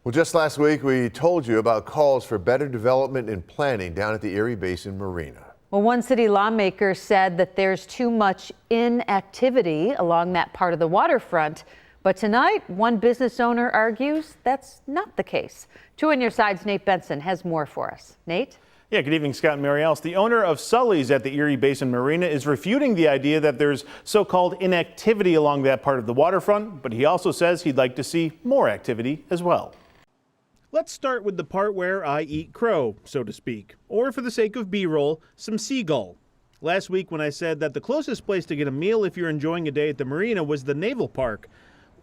Well, just last week, we told you about calls for better development and planning down at the Erie Basin Marina. Well, one city lawmaker said that there's too much inactivity along that part of the waterfront. But tonight, one business owner argues that's not the case. 2 on your side's Nate Benson has more for us. Nate? Yeah, good evening, Scott and Mary Alice. The owner of Sully's at the Erie Basin Marina is refuting the idea that there's so-called inactivity along that part of the waterfront, but he also says he'd like to see more activity as well. Let's start with the part where I eat crow, so to speak, or for the sake of B-roll, some seagull. Last week when I said that the closest place to get a meal if you're enjoying a day at the marina was the Naval Park,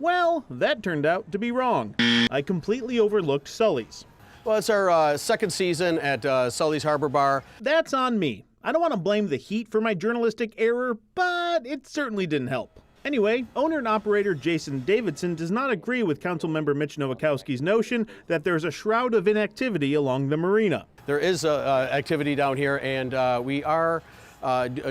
well, that turned out to be wrong. I completely overlooked Sully's. Well, it's our second season at Sully's Harbor Bar. That's on me. I don't want to blame the heat for my journalistic error, but it certainly didn't help. Anyway, owner and operator Jason Davidson does not agree with Councilmember Mitch Nowakowski's notion that there's a shroud of inactivity along the marina. There is activity down here, and we are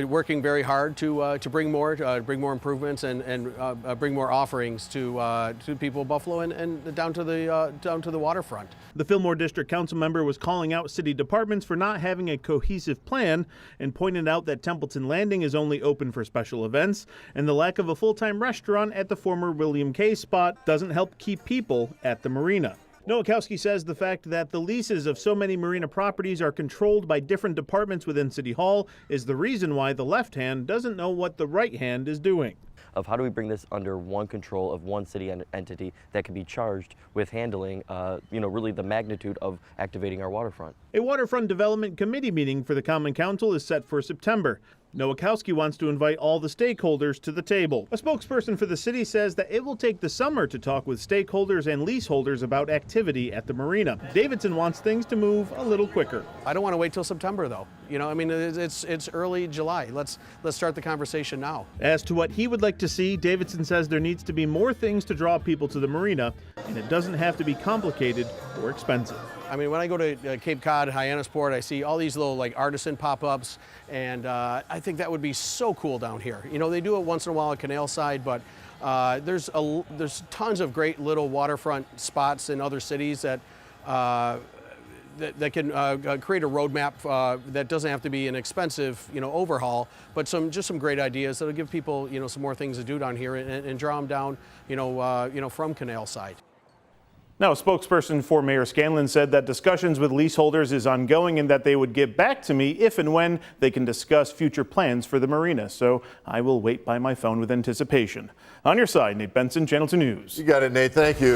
working very hard to bring more improvements and bring more offerings to people of Buffalo and down to the waterfront. The Fillmore District Council member was calling out city departments for not having a cohesive plan and pointed out that Templeton Landing is only open for special events, and the lack of a full-time restaurant at the former William K spot doesn't help keep people at the marina. Nowakowski says the fact that the leases of so many marina properties are controlled by different departments within City Hall is the reason why the left hand doesn't know what the right hand is doing. Of how do we bring this under one control of one city entity that can be charged with handling, really the magnitude of activating our waterfront. A waterfront development committee meeting for the Common Council is set for September. Nowakowski wants to invite all the stakeholders to the table. A spokesperson for the city says that it will take the summer to talk with stakeholders and leaseholders about activity at the marina. Davidson wants things to move a little quicker. I don't want to wait till September, though. It's early July. Let's start the conversation now. As to what he would like to see, Davidson says there needs to be more things to draw people to the marina, and it doesn't have to be complicated or expensive. I mean, when I go to Cape Cod, Hyannisport, I see all these little artisan pop-ups, and I think that would be so cool down here. They do it once in a while at Canal Side, but there's tons of great little waterfront spots in other cities that can create a roadmap that doesn't have to be an expensive, overhaul, but just some great ideas that'll give people, some more things to do down here and draw them down, from Canal Side. Now, a spokesperson for Mayor Scanlon said that discussions with leaseholders is ongoing and that they would get back to me if and when they can discuss future plans for the marina. So I will wait by my phone with anticipation. On your side, Nate Benson, Channel 2 News. You got it, Nate. Thank you.